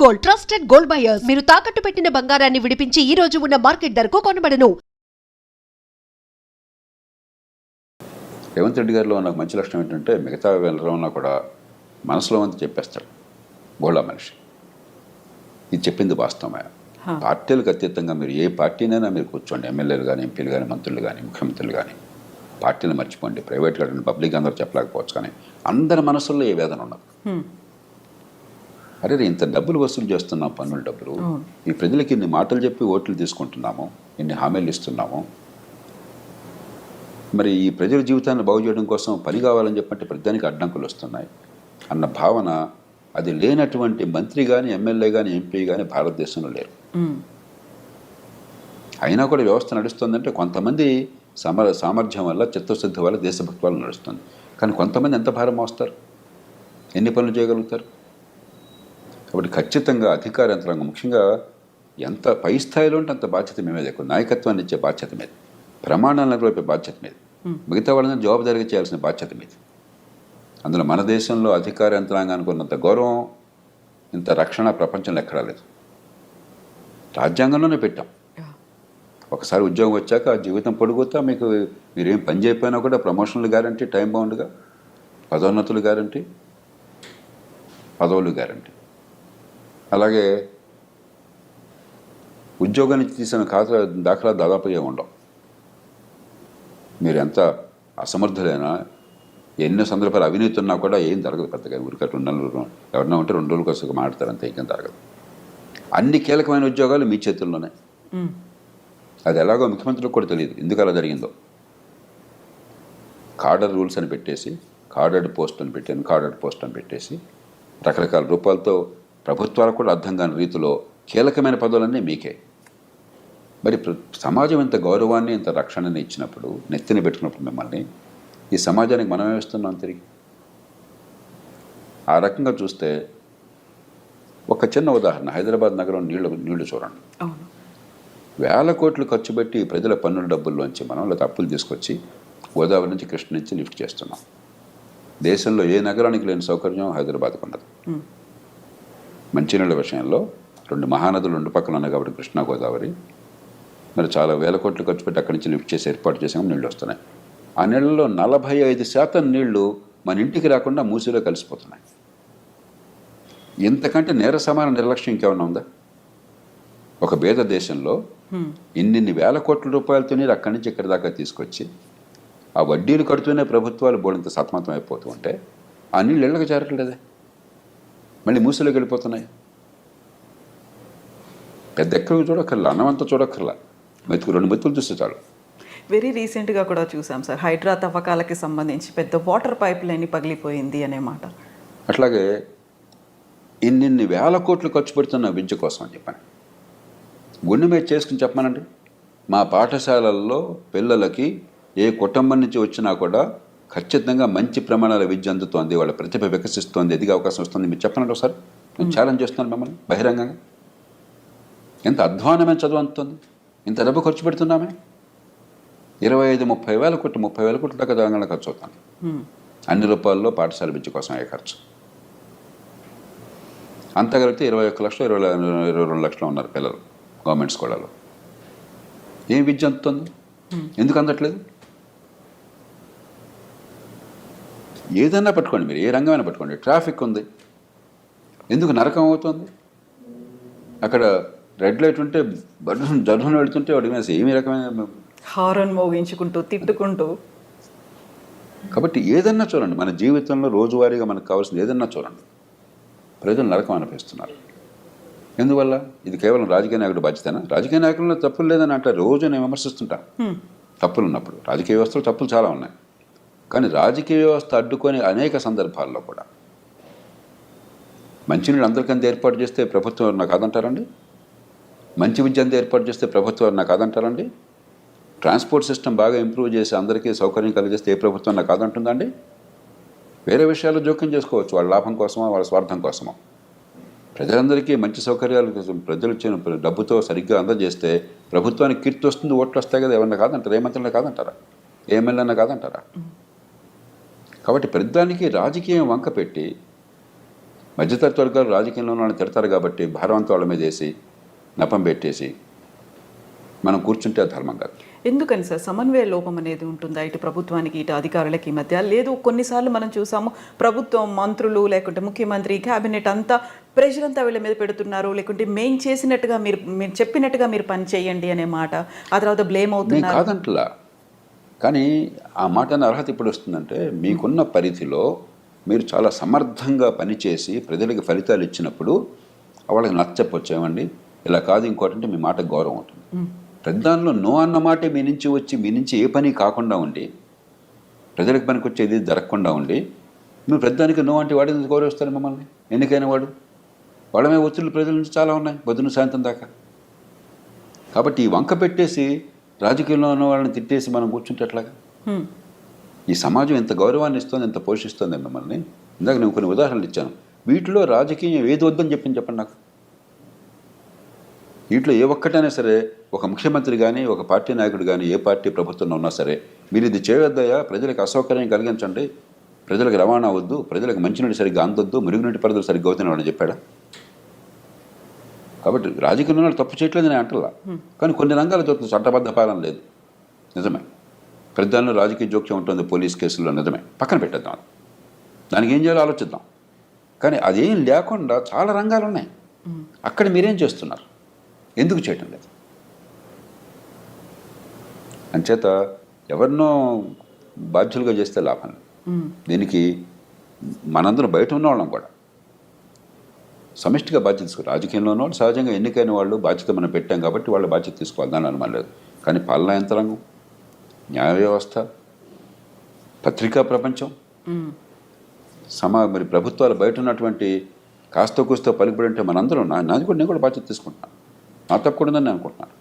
Gold, trusted gold buyers. మీరు తాకట్టు పెట్టిన బంగారాన్ని విడిపించి ఈ రోజు ఉన్న మార్కెట్ ధరకు కొనబడను. రేవంత్ రెడ్డి గారిలో నాకు మంచి లక్షణం ఏంటంటే మిగతా వెళ్ళడంలో కూడా మనసులో అంతా చెప్పేస్తాడు. బోళా మనిషి. ఇది చెప్పింది వాస్తవమే. పార్టీలకు అతీతంగా మీరు ఏ పార్టీనైనా మీరు కూర్చోండి, ఎమ్మెల్యేలు కానీ, ఎంపీలు కానీ, మంత్రులు కానీ, ముఖ్యమంత్రులు కానీ, పార్టీలు మర్చిపోండి. ప్రైవేట్ కానీ పబ్లిక్ అందరూ చెప్పలేకపోవచ్చు, కానీ అందరి మనసుల్లో ఏ వేదన ఉన్నది. అరే ఇంత డబ్బులు వసూలు చేస్తున్నాం, పన్నుల డబ్బులు, ఈ ప్రజలకి ఇన్ని మాటలు చెప్పి ఓట్లు తీసుకుంటున్నాము, ఇన్ని హామీలు ఇస్తున్నాము, మరి ఈ ప్రజల జీవితాన్ని బాగు చేయడం కోసం పని కావాలని చెప్పంటే ప్రతిదానికి అడ్డంకులు వస్తున్నాయి అన్న భావన అది లేనటువంటి మంత్రి కానీ, ఎమ్మెల్యే కానీ, ఎంపీ కానీ భారతదేశంలో లేరు. అయినా కూడా వ్యవస్థ నడుస్తుందంటే కొంతమంది సామర్థ్యం వల్ల, చిత్తశుద్ధి వల్ల, దేశభక్తి వల్ల నడుస్తుంది. కానీ కొంతమంది ఎంత భారం మోస్తారు, ఎన్ని పనులు చేయగలుగుతారు? కాబట్టి ఖచ్చితంగా అధికార యంత్రాంగం ముఖ్యంగా ఎంత పై స్థాయిలో ఉంటే అంత బాధ్యత మీ మీద ఎక్కువ. నాయకత్వాన్ని ఇచ్చే బాధ్యత మీద, ప్రమాణాలను నెరవేర్పే బాధ్యత మీద, మిగతా వాళ్ళని జవాబుదారీగా చేయాల్సిన బాధ్యత మీద. అందులో మన దేశంలో అధికార యంత్రాంగానికి ఉన్నంత గౌరవం, ఇంత రక్షణ ప్రపంచంలో ఎక్కడా లేదు. రాజ్యాంగంలోనే పెట్టాం. ఒకసారి ఉద్యోగం వచ్చాక జీవితం పొడుగుతా మీకు మీరేం పని చేయకపోయినా కూడా ప్రమోషన్లు గ్యారంటీ, టైం బౌండ్గా పదోన్నతులు గ్యారంటీ, పదవులు గ్యారంటీ. అలాగే ఉద్యోగానికి తీసిన దాఖలా దాదాపుగా ఉండవు. మీరు ఎంత అసమర్థులైనా, ఎన్నో సందర్భాలు అవినీతి ఉన్నా కూడా ఏం జరగదు పెద్దగా. ఊరికే 2 నెలలు ఎవరన్నా ఉంటే 2 రోజుల కోసం మాట్లాడతారు, అంతే, ఇంకేం జరగదు. అన్ని కీలకమైన ఉద్యోగాలు మీ చేతుల్లోనే. అది ఎలాగో ముఖ్యమంత్రులకు కూడా తెలియదు ఎందుకు అలా జరిగిందో. కార్డర్ రూల్స్ అని పెట్టేసి, కార్డర్డ్ పోస్ట్ అని పెట్టాను, కార్డర్డ్ పోస్ట్ అని పెట్టేసి రకరకాల రూపాలతో ప్రభుత్వాలకు కూడా అర్థం కాని రీతిలో కీలకమైన పదవులన్నీ మీకే. మరి సమాజం ఇంత గౌరవాన్ని, ఇంత రక్షణని ఇచ్చినప్పుడు, నెత్తిని పెట్టుకున్నప్పుడు మిమ్మల్ని, ఈ సమాజానికి మనం ఏమిస్తున్నాం తిరిగి? ఆ రకంగా చూస్తే ఒక చిన్న ఉదాహరణ, హైదరాబాద్ నగరం నీళ్లు చూడండి. వేల కోట్లు ఖర్చు పెట్టి ప్రజల పన్నుల డబ్బుల్లోంచి మనం లేదా అప్పులు తీసుకొచ్చి గోదావరి నుంచి, కృష్ణ నుంచి లిఫ్ట్ చేస్తున్నాం. దేశంలో ఏ నగరానికి లేని సౌకర్యం హైదరాబాద్కు ఉన్నది. మంచినీళ్ళ విషయంలో 2 మహానదులు 2 పక్కన ఉన్నాయి కాబట్టి కృష్ణా, గోదావరి, మరి చాలా వేల కోట్లు ఖర్చు పెట్టి అక్కడి నుంచి లిఫ్ట్ చేసి ఏర్పాటు చేసాము, నీళ్ళు వస్తున్నాయి. ఆ నీళ్ళలో 45% నీళ్లు మన ఇంటికి రాకుండా మూసిలో కలిసిపోతున్నాయి. ఇంతకంటే నేర సమాన నిర్లక్ష్యం ఇంకేమన్నా ఉందా? ఒక పేద దేశంలో ఇన్ని వేల కోట్ల రూపాయలతో నీరు అక్కడి నుంచి ఇక్కడి దాకా తీసుకొచ్చి ఆ వడ్డీలు కడుతూనే ప్రభుత్వాలు బోడంత సతమతం అయిపోతూ ఉంటే ఆ నీళ్ళు ఇళ్ళకి చేరట్లేదే, మళ్ళీ మూసిలోకి వెళ్ళిపోతున్నాయి. పెద్ద ఎక్కడికి చూడక్కర్లా, అన్నమంతా చూడక్కర్లా, 2 మెతుకులు చూస్తే చాలు. వెరీ రీసెంట్గా కూడా చూసాం సార్, హైడ్రా తవ్వకాలకి సంబంధించి పెద్ద వాటర్ పైప్ లైన్ పగిలిపోయింది అనే మాట. అట్లాగే ఇన్ని వేల కోట్లు ఖర్చు పెడుతున్న విద్య కోసం అని చెప్పాను. గుండె మీద చేసుకుని చెప్పానండి, మా పాఠశాలల్లో పిల్లలకి ఏ కుటుంబం నుంచి వచ్చినా కూడా ఖచ్చితంగా మంచి ప్రమాణాల విద్య అందుతోంది, వాళ్ళ ప్రతిభ వికసిస్తోంది, ఎదిగే అవకాశం వస్తుంది. మీరు చెప్పనండి ఒకసారి, నేను ఛాలెంజ్ చేస్తున్నాను మిమ్మల్ని బహిరంగంగా. ఎంత అధ్వానమైన చదువు అందుతుంది, ఇంత డబ్బు ఖర్చు పెడుతున్నామే. 25-30 వేల కోట్లు, 30 వేల కోట్ల దాకా తెలంగాణ ఖర్చు అవుతాను. అన్ని రూపాయల్లో పాఠశాల విద్య కోసం అయ్యే ఖర్చు. అంతా కలిపితే 21 లక్షలు, 22 లక్షలు ఉన్నారు పిల్లలు గవర్నమెంట్ స్కూళ్ళలో. ఏం విద్య అందుతుంది? ఎందుకు అందట్లేదు? ఏదైనా పట్టుకోండి, మీరు ఏ రంగమైనా పట్టుకోండి. ట్రాఫిక్ ఉంది, ఎందుకు నరకం అవుతుంది? అక్కడ రెడ్ లైట్ ఉంటే జర్మన్ వెళుతుంటే వాడి మీద ఏమి రకమైన హారన్ మోగించుకుంటూ, తిట్టుకుంటూ. కాబట్టి ఏదన్నా చూడండి, మన జీవితంలో రోజువారీగా మనకు కావాల్సింది ఏదన్నా చూడండి, ప్రజలు నరకం అనిపిస్తున్నారు. ఎందువల్ల? ఇది కేవలం రాజకీయ నాయకుడు బాధ్యతనా? రాజకీయ నాయకుల్లో తప్పులు లేదని అంటే రోజు నేను విమర్శిస్తుంటాను. తప్పులు ఉన్నప్పుడు రాజకీయ వ్యవస్థలో తప్పులు చాలా ఉన్నాయి, కానీ రాజకీయ వ్యవస్థ అడ్డుకొని అనేక సందర్భాల్లో కూడా మంచినీళ్ళు అందరికంతా ఏర్పాటు చేస్తే ప్రభుత్వం నాకు కాదంటారండి? మంచి విద్య అంతా ఏర్పాటు చేస్తే ప్రభుత్వం నాకు కాదంటారండి? ట్రాన్స్పోర్ట్ సిస్టమ్ బాగా ఇంప్రూవ్ చేసి అందరికీ సౌకర్యం కలిగిస్తే ఏ ప్రభుత్వం నాకు కాదంటుందండి? వేరే విషయాలు జోక్యం చేసుకోవచ్చు, వాళ్ళ లాభం కోసమో వాళ్ళ స్వార్థం కోసమో. ప్రజలందరికీ మంచి సౌకర్యాలు ప్రజలు ఇచ్చిన డబ్బుతో సరిగ్గా అందజేస్తే ప్రభుత్వానికి కీర్తి వస్తుంది, ఓట్లు వస్తాయి కదా. ఎవరన్నా కాదంటారా? ఏ మంత్రులన్నా కాదంటారా? ఏ ఎమ్మెల్యేనా కాదంటారా? కాబట్టి ప్రతిదానికి రాజకీయం వంక పెట్టి మధ్యతరగతి వర్గాలు రాజకీయంలో వాళ్ళని తిడతారు కాబట్టి భారం అంతా వాళ్ళ మీద వేసి నపం పెట్టేసి మనం కూర్చుంటే అది ధర్మం కాదు. ఎందుకని సార్ సమన్వయ లోపం అనేది ఉంటుందా ఇటు ప్రభుత్వానికి ఇటు అధికారులకి మధ్య? లేదు, కొన్నిసార్లు మనం చూసాము ప్రభుత్వం, మంత్రులు లేకుంటే ముఖ్యమంత్రి, క్యాబినెట్ అంతా ప్రెషర్ అంతా వీళ్ళ మీద పెడుతున్నారు, లేకుంటే మేము చేసినట్టుగా మీరు చెప్పినట్టుగా మీరు పని చేయండి అనే మాట, ఆ తర్వాత బ్లేమ్ నేను అవుతున్నారు. కాదంటలా, కానీ ఆ మాట అనే అర్హత ఇప్పుడు వస్తుందంటే మీకున్న పరిధిలో మీరు చాలా సమర్థంగా పనిచేసి ప్రజలకు ఫలితాలు ఇచ్చినప్పుడు వాళ్ళకి నచ్చకపోవచ్చేమండి, ఇలా కాదు ఇంకోటి అంటే మీ మాటకు గౌరవం ఉంటుంది. ప్రధానంలో నో అన్న మాటే మీ నుంచి వచ్చి మీ నుంచి ఏ పని కాకుండా ఉండి ప్రజలకు పనికి వచ్చేది జరగకుండా ఉండి నువ్వు ప్రధానికి నో అంటే వాడి నుంచి గౌరవిస్తారు మిమ్మల్ని. ఎన్నికైన వాళ్ళ మీద ఒత్తిళ్ళు ప్రజల నుంచి చాలా ఉన్నాయి పొద్దున్న సాయంత్రం దాకా. కాబట్టి ఈ వంక పెట్టేసి రాజకీయంలో ఉన్న వాళ్ళని తిట్టేసి మనం కూర్చుంటే ఎట్లాగా? ఈ సమాజం ఎంత గౌరవాన్ని ఇస్తుంది, ఎంత పోషిస్తుంది మిమ్మల్ని. ఇందాక నేను కొన్ని ఉదాహరణలు ఇచ్చాను. వీటిలో రాజకీయం ఏది వద్దని చెప్పండి నాకు. వీటిలో ఏ ఒక్కటైనా సరే ఒక ముఖ్యమంత్రి కానీ ఒక పార్టీ నాయకుడు కానీ ఏ పార్టీ ప్రభుత్వంలో ఉన్నా సరే మీరు ఇది చేయొద్దయా, ప్రజలకు అసౌకర్యం కలిగించండి, ప్రజలకు రవాణా వద్దు, ప్రజలకు మంచినీటి సరిగ్గా అందొద్దు, మురుగునీటి పరిధులు సరిగ్గా అవుతున్నాడు అని చెప్పాడా? కాబట్టి రాజకీయంలో తప్పు చేయట్లేదు నేను అంటలా, కానీ కొన్ని రంగాల జరుగుతుంది చట్టబద్ధ పాలన లేదు, నిజమే. ప్రధానంలో రాజకీయ జోక్యం ఉంటుంది పోలీస్ కేసుల్లో, నిజమే. పక్కన పెట్టేద్దాం, దానికి ఏం చేయాలో ఆలోచిద్దాం. కానీ అదేం లేకుండా చాలా రంగాలు ఉన్నాయి. అక్కడ మీరేం చేస్తున్నారు, ఎందుకు చేయటం లేదు? అంచేత ఎవరినో బాధ్యులుగా చేస్తే లాభం లేదు. దీనికి మనందరం బయట ఉన్న వాళ్ళం కూడా సమిష్టిగా బాధ్యత తీసుకోవాలి. రాజకీయంలో ఉన్న వాళ్ళు సహజంగా ఎన్నికైన వాళ్ళు బాధ్యత మనం పెట్టాం కాబట్టి వాళ్ళ బాధ్యత తీసుకోవాలి, దాని అనుమానం లేదు. కానీ పాలనా యంత్రాంగం, న్యాయ వ్యవస్థ, పత్రికా ప్రపంచం, మరి ప్రభుత్వాలు బయట ఉన్నటువంటి కాస్త కూస్తో పలుకుబడి ఉంటే మనందరం నేను కూడా బాధ్యత తీసుకుంటున్నాను. నా తప్పు కూడా ఉందని నేను అనుకుంటున్నాను.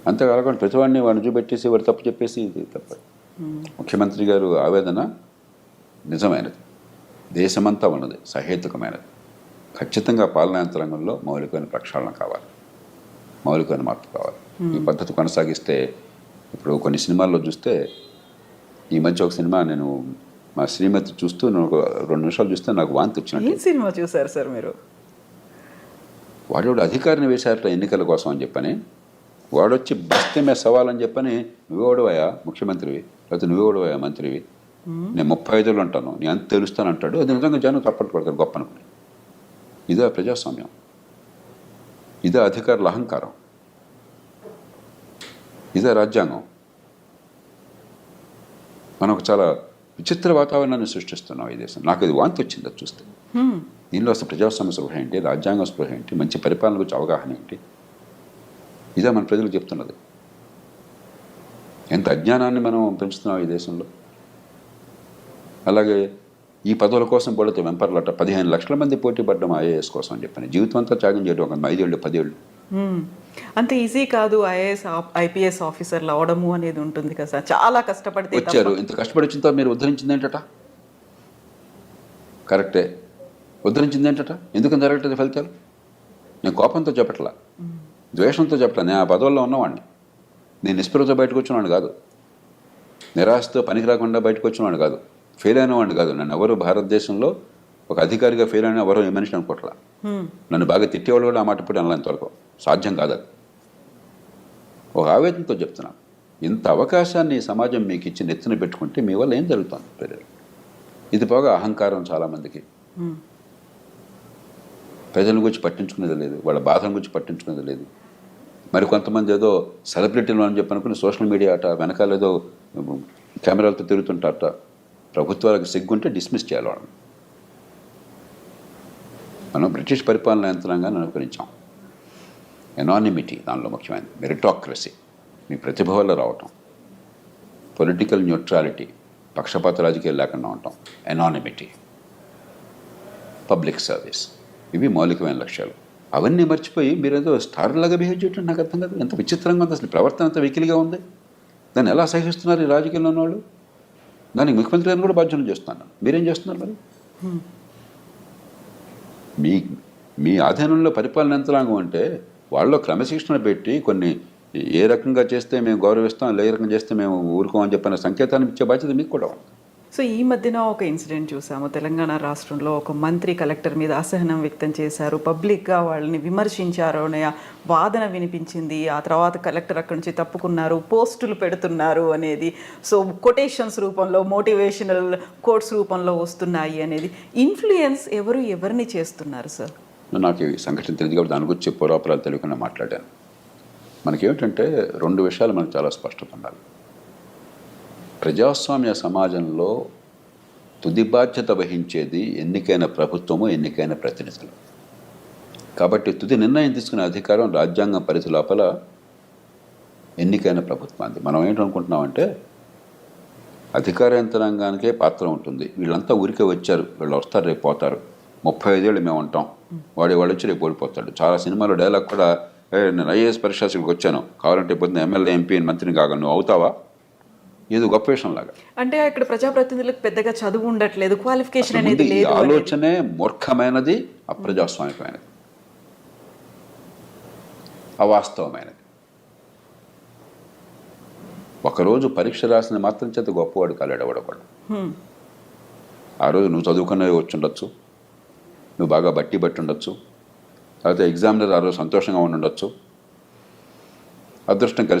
అంతేకాకుండా ప్రతివాడిని వాడిని చూపెట్టేసి వాడు తప్పు చెప్పేసి ఇది తప్ప. ముఖ్యమంత్రి గారు ఆవేదన నిజమైనది, దేశమంతా ఉన్నది, సహేతుకమైనది. ఖచ్చితంగా పాలనా యంత్రాంగంలో మౌలికమైన ప్రక్షాళన కావాలి, మౌలికమైన మార్పు కావాలి. ఈ పద్ధతి కొనసాగిస్తే ఇప్పుడు కొన్ని సినిమాల్లో చూస్తే, ఈ మధ్య ఒక సినిమా నేను మా శ్రీమతి చూస్తూ నేను ఒక 2 నిమిషాలు చూస్తే నాకు వాంతి వచ్చినట్టు. ఏం సినిమా చూసారు సార్ మీరు? వాడు అధికారిని వేశారట ఎన్నికల కోసం అని చెప్పని, వాడొచ్చి బస్తమే సవాలని చెప్పని, నువ్వేవాడువయా ముఖ్యమంత్రివి, లేకపోతే నువ్వేవాడువయా మంత్రివి, నేను 35 ఏళ్ళు ఉంటాను, నేను అంత తెలుస్తాను అంటాడు. అది నిజంగా జనం తప్పట్టు పడతారు గొప్ప అనుకుని. ఇదే ప్రజాస్వామ్యం, ఇదే అధికారుల అహంకారం, ఇదే రాజ్యాంగం. మనకు చాలా విచిత్ర వాతావరణాన్ని సృష్టిస్తున్నాం ఈ దేశం. నాకు ఇది వాంతి వచ్చింది అది చూస్తే. దీనిలో అసలు ప్రజాస్వామ్య స్పృహ ఏంటి, రాజ్యాంగ స్పృహ ఏంటి, మంచి పరిపాలన గురించి అవగాహన ఏంటి, ఇదే మన ప్రజలు చెప్తున్నది. ఎంత అజ్ఞానాన్ని మనం పెంచుతున్నాం ఈ దేశంలో. అలాగే ఈ పదవుల కోసం పడితే వెంపర్లట 15 లక్షల మంది పోటీ పడ్డం ఐఏఎస్ కోసం అని చెప్పని, జీవితం అంతా త్యాగం చేయడం, ఒక 5 ఏళ్ళు 10 ఏళ్ళు. అంత ఈజీ కాదు ఐఏఎస్ ఐపీఎస్ ఆఫీసర్లు అవడము అనేది ఉంటుంది కదా సార్. చాలా కష్టపడితే వచ్చారు. ఇంత కష్టపడి వచ్చిన తర్వాత మీరు ఉద్ధరించింది ఏంటట? కరెక్టే, ఉద్ధరించింది ఏంటట? ఎందుకని జరగట్లేదు ఫలితాలు? నేను కోపంతో చెప్పట్లా, ద్వేషంతో చెప్పట్లా. నేను ఆ పదవుల్లో ఉన్నవాడిని, నేను నిస్పృహతో బయటకు వచ్చినవాడిని కాదు, నిరాశతో పనికి రాకుండా బయటకు వచ్చినవాడిని కాదు, ఫెయిల్ అయిన వాడిని కాదు. నన్ను ఎవరు భారతదేశంలో ఒక అధికారిగా ఫెయిల్ అయిన ఎవరో ఏ మనిషిని అనుకోవట్లా. నన్ను బాగా తిట్టేవాళ్ళు కూడా ఆ మాట ఇప్పుడు అనలేంత వరకు సాధ్యం కాదు. అది ఒక ఆవేదనతో చెప్తున్నాను. ఇంత అవకాశాన్ని సమాజం మీకు ఇచ్చి నెత్తిన పెట్టుకుంటే మీ వల్ల ఏం జరుగుతుంది ప్రజలు? ఇది పోగా అహంకారం చాలామందికి. ప్రజల గురించి పట్టించుకునేది లేదు, వాళ్ళ బాధల గురించి పట్టించుకునేది లేదు. మరి కొంతమంది ఏదో సెలబ్రిటీలు అని చెప్పి అనుకుని సోషల్ మీడియా అట వెనకాల ఏదో కెమెరాలతో తిరుగుతుంటారట. ప్రభుత్వాలకు సిగ్గుంటే డిస్మిస్ చేయాలి వాళ్ళని. మనం బ్రిటిష్ పరిపాలన యంత్రాంగాన్ని అనుకరించాం. ఎనానిమిటీ దానిలో ముఖ్యమైనది, మెరిటాక్రసీ, మీ ప్రతిభ వల్ల రావటం, పొలిటికల్ న్యూట్రాలిటీ, పక్షపాత రాజకీయాలు లేకుండా ఉండటం, ఎనానిమిటీ, పబ్లిక్ సర్వీస్, ఇవి మౌలికమైన లక్ష్యాలు. అవన్నీ మర్చిపోయి మీరేదో స్టార్లాగా బిహేవ్ చేయటం నాకు అర్థం కాదు. ఎంత విచిత్రంగా ఉంది అసలు, ప్రవర్తన ఎంత వెకిలిగా ఉంది. దాన్ని ఎలా సహిస్తున్నారు ఈ రాజకీయంలో ఉన్నవాళ్ళు? దానికి ముఖ్యమంత్రి గారిని కూడా బాధ్యతలు చేస్తున్నాను. మీరేం చేస్తున్నారు మరి? మీ ఆధీనంలో పరిపాలన యంత్రాంగం అంటే వాళ్ళలో క్రమశిక్షణ పెట్టి కొన్ని ఏ రకంగా చేస్తే మేము గౌరవిస్తాం, ఏ రకంగా చేస్తే మేము ఊరుకోమని చెప్పిన సంకేతాన్ని ఇచ్చే బాధ్యత మీకు కూడా ఉంది. సో ఈ మధ్యన ఒక ఇన్సిడెంట్ చూసాము. తెలంగాణ రాష్ట్రంలో ఒక మంత్రి కలెక్టర్ మీద అసహనం వ్యక్తం చేశారు, పబ్లిక్గా వాళ్ళని విమర్శించారు అనే వాదన వినిపించింది. ఆ తర్వాత కలెక్టర్ అక్కడి నుంచి తప్పుకున్నారు, పోస్టులు పెడుతున్నారు అనేది, సో కొటేషన్స్ రూపంలో, మోటివేషనల్ కోట్స్ రూపంలో వస్తున్నాయి అనేది. ఇన్ఫ్లుయెన్స్ ఎవరిని చేస్తున్నారు సార్? నాకు ఈ సంఘటన తెలియదు కాబట్టి దాని గురించి పురాపురాలు తెలియకుండా మాట్లాడాను. మనకేమిటంటే 2 విషయాలు మనకు చాలా స్పష్టత ఉండాలి. ప్రజాస్వామ్య సమాజంలో తుది బాధ్యత వహించేది ఎన్నికైన ప్రభుత్వము, ఎన్నికైన ప్రతినిధులు. కాబట్టి తుది నిర్ణయం తీసుకునే అధికారం రాజ్యాంగం పరిధి లోపల ఎన్నికైన ప్రభుత్వానికి. మనం ఏంటనుకుంటున్నామంటే అధికార యంత్రాంగానికే పాత్ర ఉంటుంది, వీళ్ళంతా ఊరికే వచ్చారు, వీళ్ళు వస్తారు రేపు పోతారు, 35 ఏళ్ళు మేము ఉంటాం, వాళ్ళు వచ్చి రేపు ఓడిపోతాడు. చాలా సినిమాలో డైలాగ్ కూడా, నేను ఐఏఎస్ పరీక్షకి వచ్చాను, కావాలంటే పొద్దున్న ఎమ్మెల్యే, ఎంపీ, మంత్రిని కాగా నువ్వు అవుతావా, ఏదో గొప్ప విషయం లాగా. అంటే ఇక్కడ ప్రజాప్రతినిధులకు పెద్దగా చదువు ఉండట్లేదు, క్వాలిఫికేషన్ అనేది ఈ లేదు. ఆలోచనే మూర్ఖమైనది, అప్రజాస్వామికమైనది, అవాస్తవమైనది. ఒకరోజు పరీక్ష రాసిన మాత్రం చేత గొప్పవాడు కాలేడు ఎవడో కూడా. ఆ రోజు నువ్వు చదువుకున్నవి వచ్చి ఉండొచ్చు, నువ్వు బాగా బట్టి ఉండొచ్చు, లేకపోతే ఎగ్జామినర్ ఆ రోజు సంతోషంగా ఉండి ఉండొచ్చు, అదృష్టం కలిసి